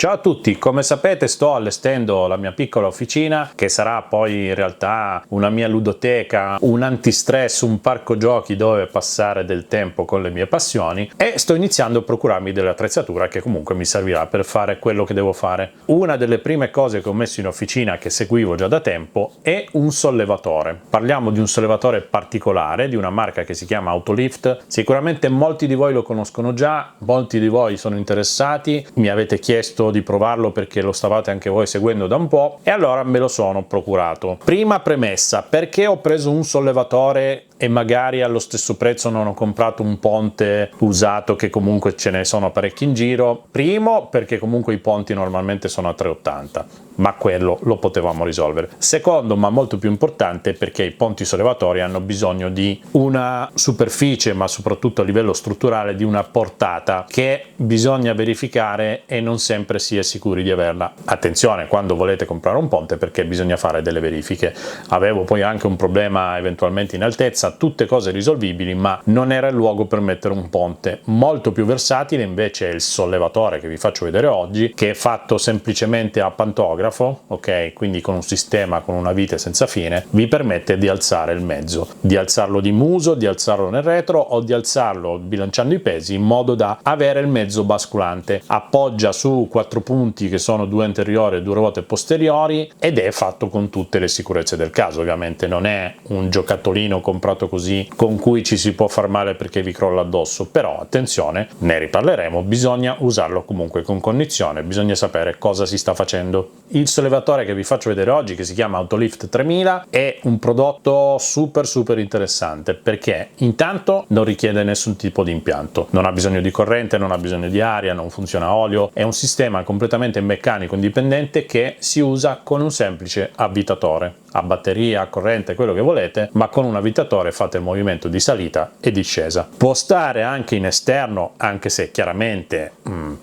Ciao a tutti, come sapete sto allestendo la mia piccola officina che sarà poi in realtà una mia ludoteca, un antistress, un parco giochi dove passare del tempo con le mie passioni e sto iniziando a procurarmi dell'attrezzatura che comunque mi servirà per fare quello che devo fare. Una delle prime cose che ho messo in officina che seguivo già da tempo è un sollevatore. Parliamo di un sollevatore particolare, di una marca che si chiama Autolift. Sicuramente molti di voi lo conoscono già, molti di voi sono interessati, mi avete chiesto di provarlo perché lo stavate anche voi seguendo da un po' e allora me lo sono procurato. Prima premessa, perché ho preso un sollevatore e magari allo stesso prezzo non ho comprato un ponte usato che comunque ce ne sono parecchi in giro? Primo, perché comunque i ponti normalmente sono a 3,80, ma quello lo potevamo risolvere. Secondo, ma molto più importante, perché i ponti sollevatori hanno bisogno di una superficie, ma soprattutto a livello strutturale di una portata che bisogna verificare e non sempre si è sicuri di averla. Attenzione quando volete comprare un ponte, perché bisogna fare delle verifiche. Avevo poi anche un problema eventualmente in altezza, tutte cose risolvibili, ma non era il luogo per mettere un ponte. Molto più versatile invece è il sollevatore che vi faccio vedere oggi, che è fatto semplicemente a pantografo, ok? Quindi con un sistema con una vite senza fine, vi permette di alzare il mezzo, di alzarlo di muso, di alzarlo nel retro o di alzarlo bilanciando i pesi in modo da avere il mezzo basculante. Appoggia su 4 punti che sono 2 anteriori e 2 ruote posteriori ed è fatto con tutte le sicurezze del caso. Ovviamente non è un giocattolino comprato così con cui ci si può far male perché vi crolla addosso, però attenzione, ne riparleremo, bisogna usarlo comunque con cognizione, bisogna sapere cosa si sta facendo. Il sollevatore che vi faccio vedere oggi, che si chiama Autolift 3000, è un prodotto super interessante perché intanto non richiede nessun tipo di impianto, non ha bisogno di corrente, non ha bisogno di aria, non funziona a olio, è un sistema completamente meccanico indipendente che si usa con un semplice avvitatore, a batteria, a corrente, quello che volete, ma con un avvitatore fate il movimento di salita e discesa. Può stare anche in esterno, anche se chiaramente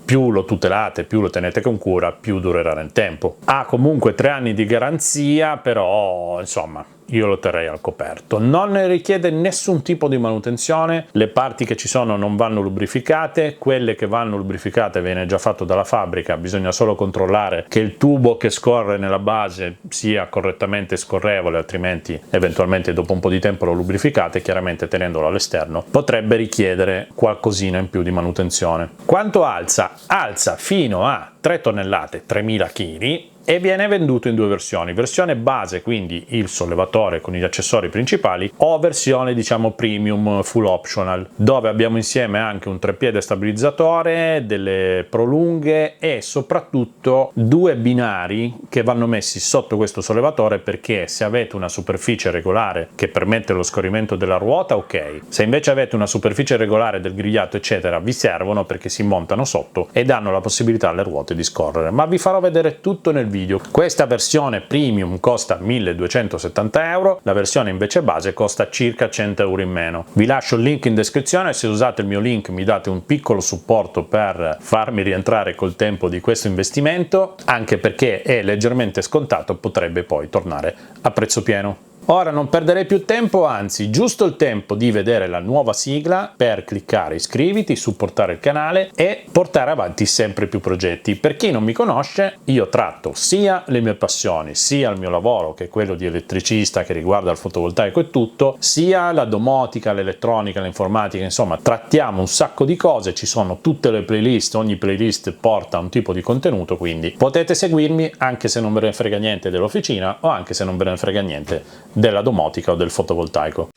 più lo tutelate, più lo tenete con cura, più durerà nel tempo. Ha comunque 3 anni di garanzia, però insomma io lo terrei al coperto. Non ne richiede nessun tipo di manutenzione, le parti che ci sono non vanno lubrificate, quelle che vanno lubrificate viene già fatto dalla fabbrica, bisogna solo controllare che il tubo che scorre nella base sia correttamente scorrevole, altrimenti eventualmente dopo un po' di tempo lo lubrificate, chiaramente tenendolo all'esterno potrebbe richiedere qualcosina in più di manutenzione. Quanto alza? Alza fino a 3 tonnellate, 3000 kg, e viene venduto in 2 versioni: versione base, quindi il sollevatore con gli accessori principali, o versione diciamo premium full optional, dove abbiamo insieme anche un treppiede stabilizzatore, delle prolunghe e soprattutto 2 binari che vanno messi sotto questo sollevatore, perché se avete una superficie regolare che permette lo scorrimento della ruota, ok, se invece avete una superficie regolare del grigliato eccetera, vi servono perché si montano sotto e danno la possibilità alle ruote di scorrere, ma vi farò vedere tutto nel video. Questa versione premium costa 1270 euro, la versione invece base costa circa 100 euro in meno. Vi lascio il link in descrizione, se usate il mio link mi date un piccolo supporto per farmi rientrare col tempo di questo investimento, anche perché è leggermente scontato, potrebbe poi tornare a prezzo pieno. Ora non perderei più tempo, anzi giusto il tempo di vedere la nuova sigla per cliccare iscriviti, supportare il canale e portare avanti sempre più progetti. Per chi non mi conosce, io tratto sia le mie passioni, sia il mio lavoro, che è quello di elettricista che riguarda il fotovoltaico e tutto, sia la domotica, l'elettronica, l'informatica, insomma trattiamo un sacco di cose, ci sono tutte le playlist, ogni playlist porta un tipo di contenuto, quindi potete seguirmi anche se non ve ne frega niente dell'officina o anche se non ve ne frega niente della domotica o del fotovoltaico.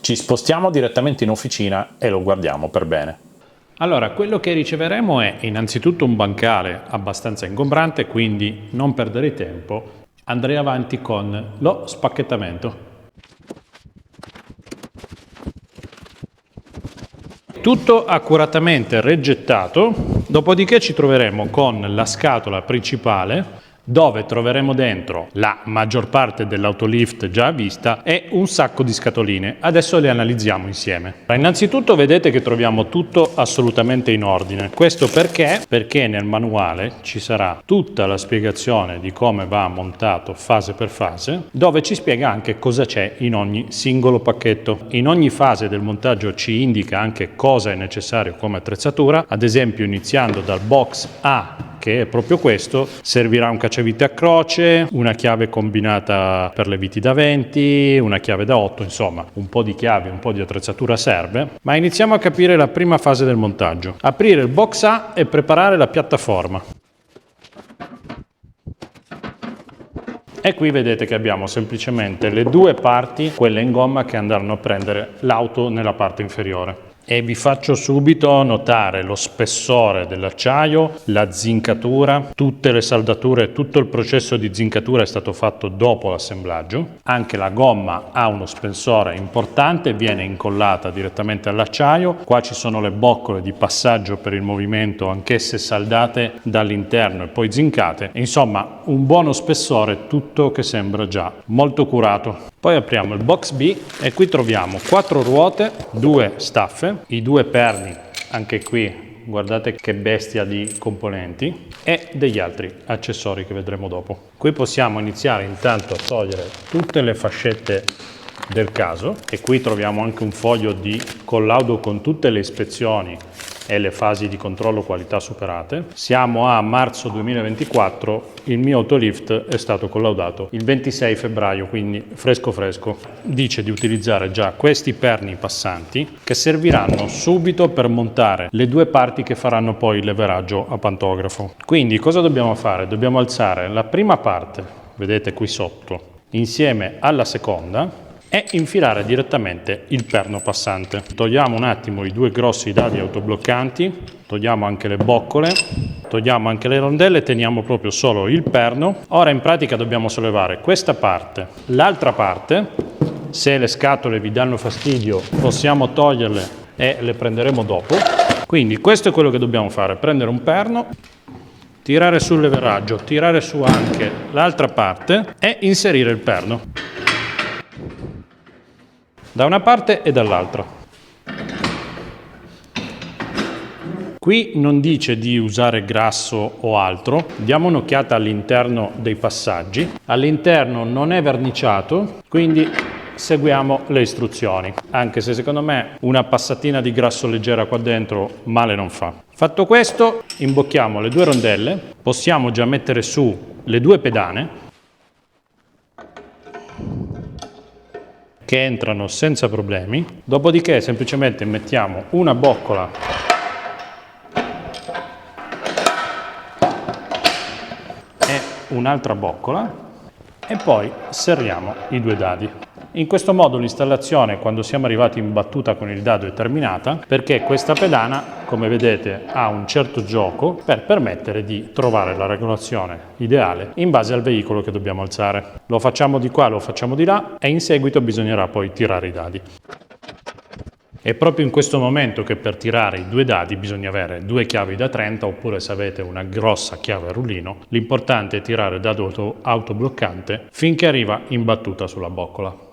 Ci spostiamo direttamente in officina e lo guardiamo per bene. Allora, quello che riceveremo è innanzitutto un bancale abbastanza ingombrante, quindi non perdere tempo, andrei avanti con lo spacchettamento. Tutto accuratamente reggettato, dopodiché ci troveremo con la scatola principale dove troveremo dentro la maggior parte dell'autolift già vista e un sacco di scatoline. Adesso le analizziamo insieme. Innanzitutto vedete che troviamo tutto assolutamente in ordine. Questo perché? Perché nel manuale ci sarà tutta la spiegazione di come va montato fase per fase, dove ci spiega anche cosa c'è in ogni singolo pacchetto. In ogni fase del montaggio ci indica anche cosa è necessario come attrezzatura, ad esempio iniziando dal box A, che è proprio questo, servirà un cacciavite a croce, una chiave combinata per le viti da 20, una chiave da 8, insomma un po' di chiavi, un po' di attrezzatura serve. Ma iniziamo a capire la prima fase del montaggio. Aprire il box A e preparare la piattaforma. E qui vedete che abbiamo semplicemente le due parti, quelle in gomma, che andranno a prendere l'auto nella parte inferiore. E vi faccio subito notare lo spessore dell'acciaio, la zincatura, tutte le saldature, tutto il processo di zincatura è stato fatto dopo l'assemblaggio. Anche la gomma ha uno spessore importante, viene incollata direttamente all'acciaio. Qua ci sono le boccole di passaggio per il movimento, anch'esse saldate dall'interno e poi zincate. Insomma, un buono spessore, tutto che sembra già molto curato. Poi apriamo il box B e qui troviamo 4 ruote, 2 staffe, i 2 perni, anche qui guardate che bestia di componenti, e degli altri accessori che vedremo dopo. Qui possiamo iniziare intanto a togliere tutte le fascette del caso e qui troviamo anche un foglio di collaudo con tutte le ispezioni e le fasi di controllo qualità superate. Siamo a marzo 2024, il mio autolift è stato collaudato il 26 febbraio, quindi fresco fresco. Dice di utilizzare già questi perni passanti che serviranno subito per montare le due parti che faranno poi il leveraggio a pantografo. Quindi cosa dobbiamo fare? Dobbiamo alzare la prima parte, vedete qui sotto, insieme alla seconda, e infilare direttamente il perno passante. Togliamo un attimo i 2 grossi dadi autobloccanti, togliamo anche le boccole, togliamo anche le rondelle, teniamo proprio solo il perno. Ora in pratica dobbiamo sollevare questa parte, l'altra parte. Se le scatole vi danno fastidio possiamo toglierle e le prenderemo dopo. Quindi questo è quello che dobbiamo fare: prendere un perno, tirare sul leveraggio, tirare su anche l'altra parte e inserire il perno da una parte e dall'altra. Qui non dice di usare grasso o altro, diamo un'occhiata all'interno dei passaggi. All'interno non è verniciato, quindi seguiamo le istruzioni, anche se secondo me una passatina di grasso leggera qua dentro male non fa. Fatto questo, imbocchiamo le 2 rondelle, possiamo già mettere su le 2 pedane, che entrano senza problemi. Dopodiché semplicemente mettiamo una boccola e un'altra boccola e poi serriamo i 2 dadi. In questo modo l'installazione, quando siamo arrivati in battuta con il dado, è terminata, perché questa pedana, come vedete, ha un certo gioco per permettere di trovare la regolazione ideale in base al veicolo che dobbiamo alzare. Lo facciamo di qua, lo facciamo di là e in seguito bisognerà poi tirare i dadi. È proprio in questo momento che per tirare i 2 dadi bisogna avere 2 chiavi da 30, oppure se avete una grossa chiave a rullino, l'importante è tirare il dado autobloccante finché arriva in battuta sulla boccola.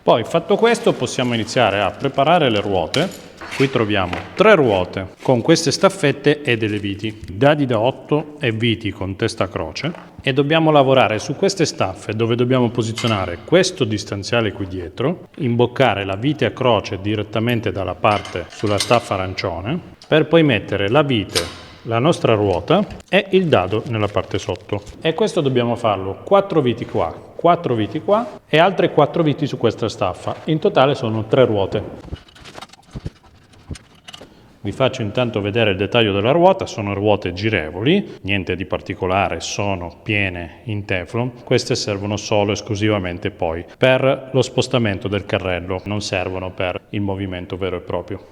Poi fatto questo possiamo iniziare a preparare le ruote. Qui troviamo 3 ruote con queste staffette e delle viti, dadi da 8 e viti con testa a croce, e dobbiamo lavorare su queste staffe dove dobbiamo posizionare questo distanziale qui dietro, imboccare la vite a croce direttamente dalla parte sulla staffa arancione, per poi mettere la vite, la nostra ruota e il dado nella parte sotto. E questo dobbiamo farlo 4 viti qua, 4 viti qua e altre 4 viti su questa staffa. In totale sono 3 ruote. Vi faccio intanto vedere il dettaglio della ruota. Sono ruote girevoli, niente di particolare, sono piene in teflon. Queste servono solo e esclusivamente poi per lo spostamento del carrello, non servono per il movimento vero e proprio.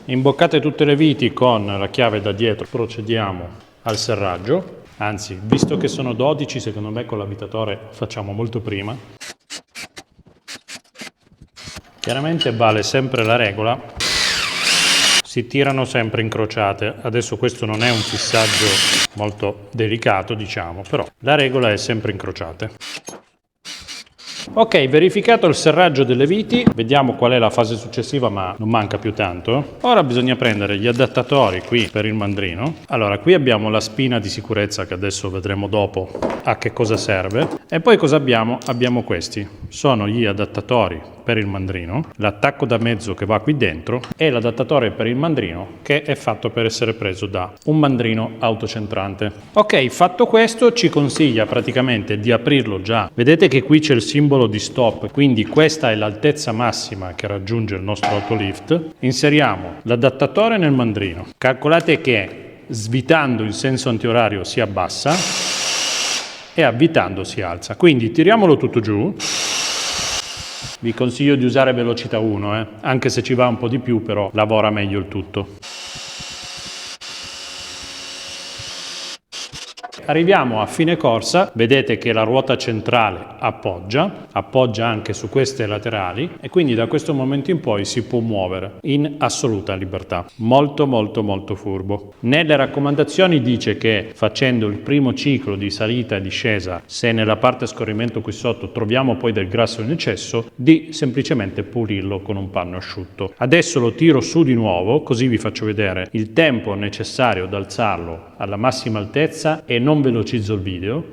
Imboccate tutte le viti con la chiave da dietro, procediamo al serraggio. Anzi, visto che sono 12, secondo me con l'avvitatore facciamo molto prima. Chiaramente vale sempre la regola, si tirano sempre incrociate. Adesso questo non è un fissaggio molto delicato, diciamo, però la regola è sempre incrociate. Ok, verificato il serraggio delle viti, vediamo qual è la fase successiva, ma non manca più tanto. Ora bisogna prendere gli adattatori qui per il mandrino. Allora, qui abbiamo la spina di sicurezza che adesso vedremo dopo a che cosa serve. E poi cosa abbiamo? Abbiamo questi. Sono gli adattatori per il mandrino, l'attacco da mezzo che va qui dentro e l'adattatore per il mandrino che è fatto per essere preso da un mandrino autocentrante. Ok, fatto questo ci consiglia praticamente di aprirlo già. Vedete che qui c'è il simbolo di stop, quindi questa è l'altezza massima che raggiunge il nostro autolift. Inseriamo l'adattatore nel mandrino. Calcolate che svitando in senso antiorario si abbassa e avvitando si alza. Quindi tiriamolo tutto giù. Vi consiglio di usare velocità 1, anche se ci va un po' di più, però lavora meglio il tutto. Arriviamo a fine corsa, vedete che la ruota centrale appoggia anche su queste laterali e quindi da questo momento in poi si può muovere in assoluta libertà. Molto molto molto furbo. Nelle raccomandazioni dice che facendo il primo ciclo di salita e discesa, se nella parte a scorrimento qui sotto troviamo poi del grasso in eccesso, di semplicemente pulirlo con un panno asciutto. Adesso lo tiro su di nuovo, così vi faccio vedere il tempo necessario ad alzarlo alla massima altezza e non velocizzo il video.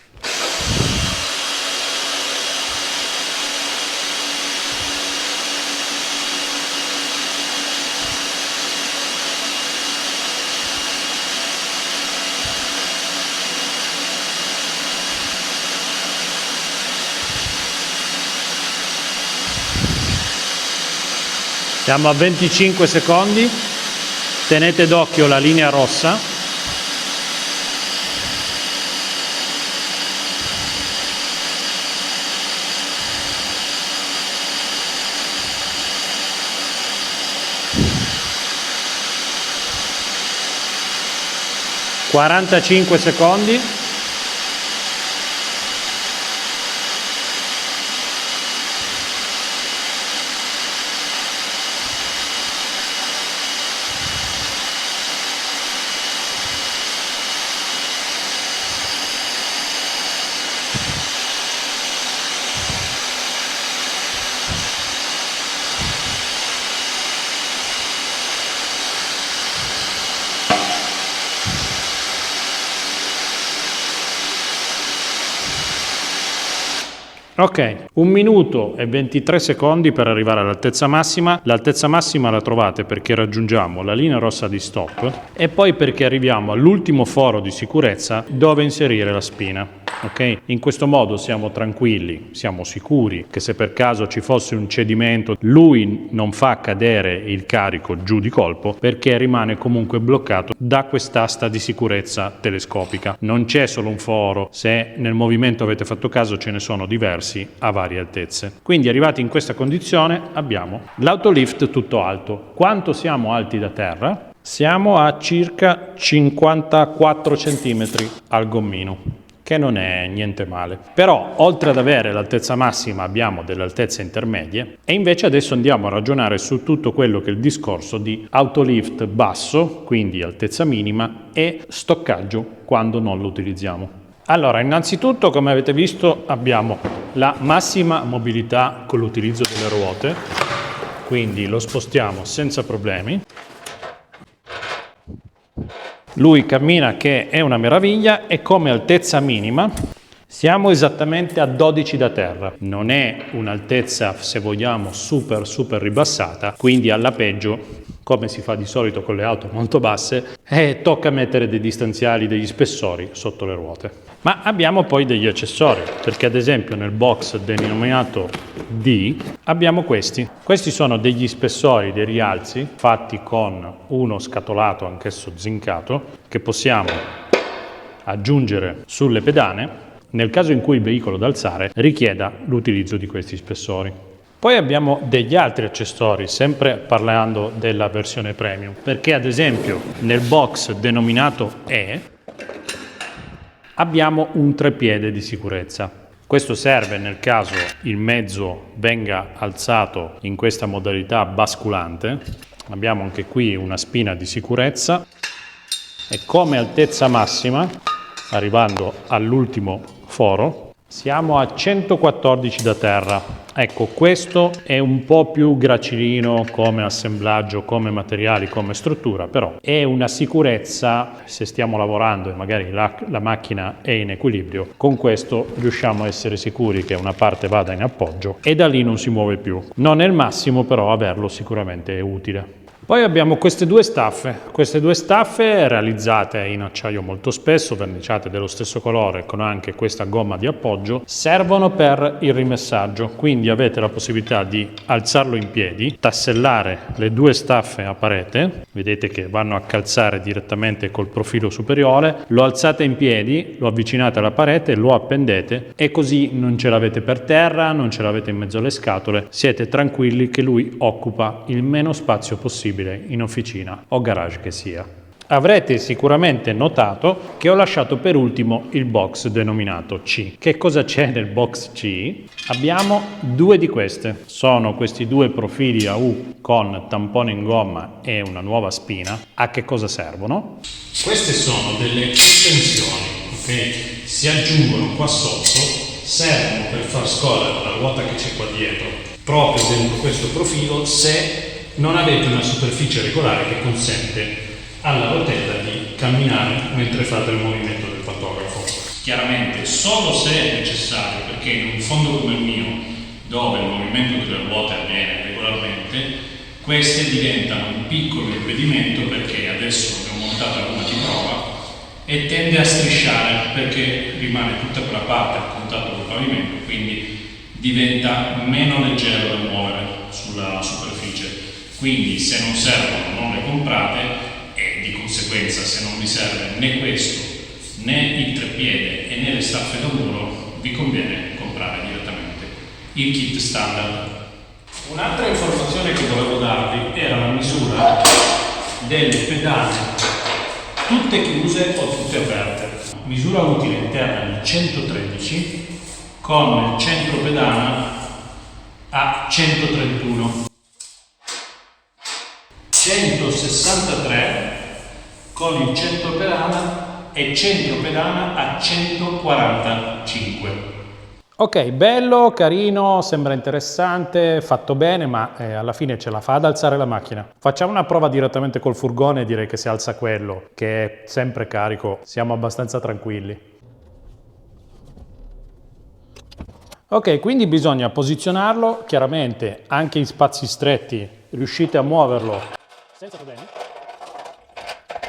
Siamo a 25 secondi, tenete d'occhio la linea rossa. (45 secondi). Ok, 1 minuto e 23 secondi per arrivare all'altezza massima. L'altezza massima la trovate perché raggiungiamo la linea rossa di stop e poi perché arriviamo all'ultimo foro di sicurezza dove inserire la spina. Ok? In questo modo siamo tranquilli, siamo sicuri che se per caso ci fosse un cedimento lui non fa cadere il carico giù di colpo perché rimane comunque bloccato da quest'asta di sicurezza telescopica. Non c'è solo un foro, se nel movimento avete fatto caso ce ne sono diversi a varie altezze. Quindi arrivati in questa condizione abbiamo l'autolift tutto alto. Quanto siamo alti da terra? Siamo a circa 54 cm al gommino, che non è niente male. Però oltre ad avere l'altezza massima abbiamo delle altezze intermedie e invece adesso andiamo a ragionare su tutto quello che è il discorso di autolift basso, quindi altezza minima, e stoccaggio quando non lo utilizziamo. Allora, innanzitutto, come avete visto, abbiamo la massima mobilità con l'utilizzo delle ruote, quindi lo spostiamo senza problemi. Lui cammina che è una meraviglia e come altezza minima siamo esattamente a 12 da terra. Non è un'altezza, se vogliamo, super ribassata, quindi alla peggio, come si fa di solito con le auto molto basse, tocca mettere dei distanziali, degli spessori sotto le ruote. Ma abbiamo poi degli accessori, perché ad esempio nel box denominato D abbiamo questi. Questi sono degli spessori, dei rialzi, fatti con uno scatolato, anch'esso zincato, che possiamo aggiungere sulle pedane nel caso in cui il veicolo da alzare richieda l'utilizzo di questi spessori. Poi abbiamo degli altri accessori, sempre parlando della versione premium, perché ad esempio nel box denominato E abbiamo un treppiede di sicurezza. Questo serve nel caso il mezzo venga alzato in questa modalità basculante. Abbiamo anche qui una spina di sicurezza e come altezza massima, arrivando all'ultimo foro, siamo a 114 da terra. Ecco, questo è un po' più gracilino come assemblaggio, come materiali, come struttura, però è una sicurezza se stiamo lavorando e magari la macchina è in equilibrio. Con questo riusciamo a essere sicuri che una parte vada in appoggio e da lì non si muove più. Non è il massimo, però averlo sicuramente è utile. Poi abbiamo queste due staffe realizzate in acciaio molto spesso, verniciate dello stesso colore con anche questa gomma di appoggio, servono per il rimessaggio, quindi avete la possibilità di alzarlo in piedi, tassellare le due staffe a parete, vedete che vanno a calzare direttamente col profilo superiore, lo alzate in piedi, lo avvicinate alla parete, lo appendete e così non ce l'avete per terra, non ce l'avete in mezzo alle scatole, siete tranquilli che lui occupa il meno spazio possibile in officina o garage che sia. Avrete sicuramente notato che ho lasciato per ultimo il box denominato C. Che cosa c'è nel box C? Abbiamo due di queste. Sono questi due profili a U con tampone in gomma e una nuova spina. A che cosa servono? Queste sono delle estensioni, ok? Si aggiungono qua sotto, servono per far scorrere la ruota che c'è qua dietro, proprio dentro questo profilo, se non avete una superficie regolare che consente alla rotella di camminare mentre fate il movimento del pantografo. Chiaramente solo se è necessario, perché in un fondo come il mio, dove il movimento delle ruote avviene regolarmente, queste diventano un piccolo impedimento, perché adesso ne ho montata una di prova e tende a strisciare perché rimane tutta quella parte a contatto col pavimento, quindi diventa meno leggero da muovere sulla superficie. Quindi se non servono non le comprate e di conseguenza se non vi serve né questo né il treppiede e né le staffe da muro vi conviene comprare direttamente il kit standard. Un'altra informazione che volevo darvi era la misura delle pedane tutte chiuse o tutte aperte. Misura utile interna di 113 con il centro pedana a 131. 163 con il centro pedana e centro pedana a 145. Ok, bello, carino, sembra interessante, fatto bene, ma alla fine ce la fa ad alzare la macchina. Facciamo una prova direttamente col furgone e direi che se alza quello, che è sempre carico, siamo abbastanza tranquilli. Ok, quindi bisogna posizionarlo, chiaramente anche in spazi stretti riuscite a muoverlo senza problemi.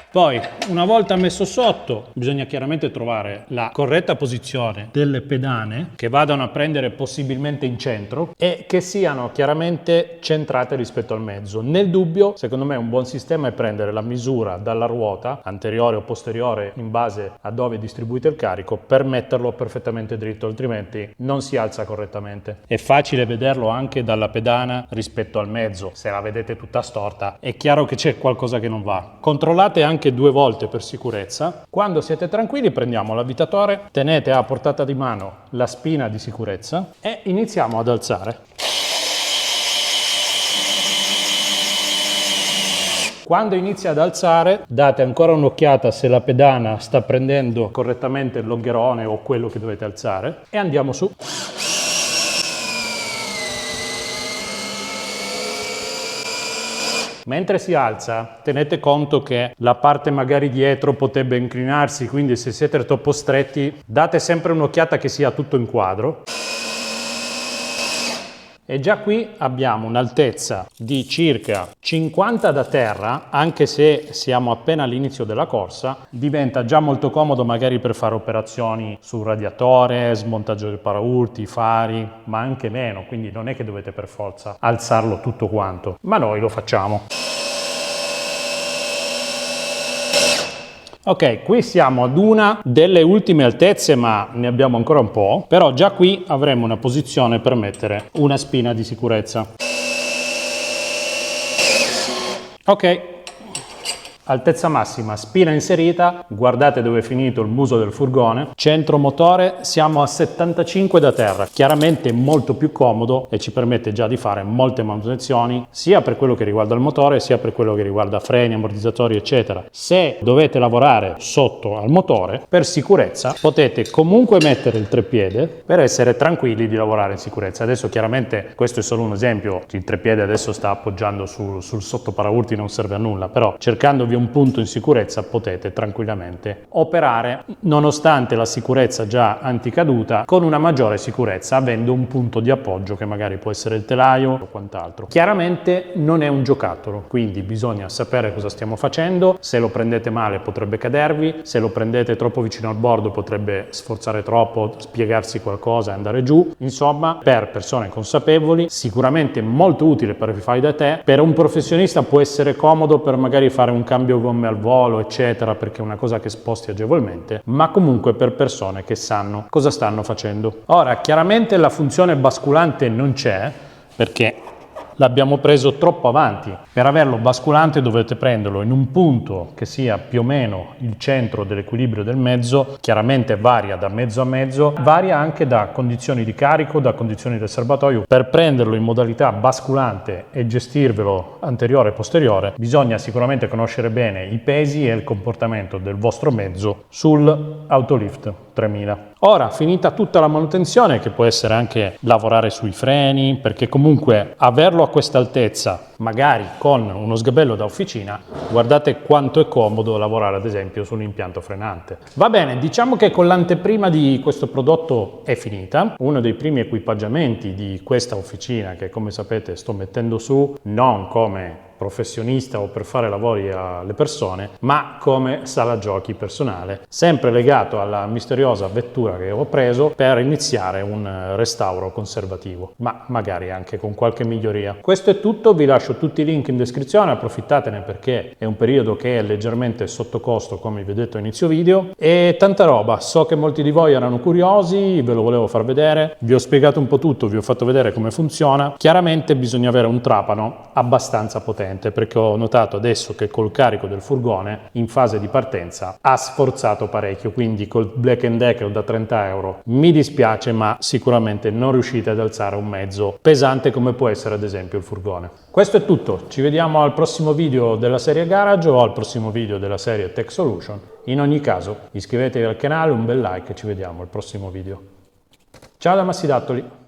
Poi, una volta messo sotto, bisogna chiaramente trovare la corretta posizione delle pedane che vadano a prendere possibilmente in centro e che siano chiaramente centrate rispetto al mezzo. Nel dubbio, secondo me un buon sistema è prendere la misura dalla ruota, anteriore o posteriore, in base a dove distribuite il carico, per metterlo perfettamente dritto, altrimenti non si alza correttamente. È facile vederlo anche dalla pedana rispetto al mezzo. Se la vedete tutta storta, è chiaro che c'è qualcosa che non va. Controllate anche 2 volte per sicurezza. Quando siete tranquilli prendiamo l'avvitatore, tenete a portata di mano la spina di sicurezza e iniziamo ad alzare. Quando inizia ad alzare date ancora un'occhiata se la pedana sta prendendo correttamente il longherone o quello che dovete alzare e andiamo su. Mentre si alza, tenete conto che la parte magari dietro potrebbe inclinarsi, quindi se siete troppo stretti, date sempre un'occhiata che sia tutto in quadro. E già qui abbiamo un'altezza di circa 50 da terra, anche se siamo appena all'inizio della corsa, diventa già molto comodo magari per fare operazioni sul radiatore, smontaggio del paraurti, fari, ma anche meno, quindi non è che dovete per forza alzarlo tutto quanto, ma noi lo facciamo. Ok, qui siamo ad una delle ultime altezze, ma ne abbiamo ancora un po', però già qui avremo una posizione per mettere una spina di sicurezza. Ok, Altezza massima, spina inserita, guardate dove è finito il muso del furgone. Centro motore, siamo a 75 da terra, chiaramente molto più comodo e ci permette già di fare molte manutenzioni, sia per quello che riguarda il motore, sia per quello che riguarda freni, ammortizzatori, eccetera. Se dovete lavorare sotto al motore, per sicurezza potete comunque mettere il treppiede per essere tranquilli di lavorare in sicurezza. Adesso chiaramente questo è solo un esempio, il treppiede adesso sta appoggiando sul sottoparaurti, non serve a nulla, però cercandovi un punto in sicurezza potete tranquillamente operare nonostante la sicurezza già anticaduta con una maggiore sicurezza, avendo un punto di appoggio che magari può essere il telaio o quant'altro. Chiaramente non è un giocattolo, quindi bisogna sapere cosa stiamo facendo. Se lo prendete male potrebbe cadervi, se lo prendete troppo vicino al bordo potrebbe sforzare troppo, spiegarsi qualcosa e andare giù. Insomma, per persone consapevoli sicuramente molto utile per i fai da te. Per un professionista può essere comodo per magari fare un cambio gomme al volo, eccetera, perché è una cosa che sposti agevolmente, ma comunque per persone che sanno cosa stanno facendo. Ora, chiaramente la funzione basculante non c'è perché l'abbiamo preso troppo avanti. Per averlo basculante dovete prenderlo in un punto che sia più o meno il centro dell'equilibrio del mezzo, chiaramente varia da mezzo a mezzo, varia anche da condizioni di carico, da condizioni del serbatoio. Per prenderlo in modalità basculante e gestirvelo anteriore e posteriore bisogna sicuramente conoscere bene i pesi e il comportamento del vostro mezzo sul Autolift 3000. Ora, finita tutta la manutenzione, che può essere anche lavorare sui freni, perché comunque averlo a questa altezza, magari con uno sgabello da officina, guardate quanto è comodo lavorare ad esempio sull'impianto frenante. Va bene, diciamo che con l'anteprima di questo prodotto è finita. Uno dei primi equipaggiamenti di questa officina, che come sapete sto mettendo su, non come professionista o per fare lavori alle persone, ma come sala giochi personale, sempre legato alla misteriosa vettura che ho preso per iniziare un restauro conservativo, ma magari anche con qualche miglioria. Questo è tutto, vi lascio tutti i link in descrizione, approfittatene perché è un periodo che è leggermente sotto costo, come vi ho detto a inizio video, e tanta roba. So che molti di voi erano curiosi, ve lo volevo far vedere, vi ho spiegato un po' tutto, vi ho fatto vedere come funziona. Chiaramente bisogna avere un trapano abbastanza potente, perché ho notato adesso che col carico del furgone in fase di partenza ha sforzato parecchio, quindi col Black & Decker da 30 euro mi dispiace, ma sicuramente non riuscite ad alzare un mezzo pesante come può essere ad esempio il furgone. Questo è tutto, ci vediamo al prossimo video della serie Garage o al prossimo video della serie Tech Solution. In ogni caso iscrivetevi al canale, un bel like e ci vediamo al prossimo video. Ciao da Massi Dattoli!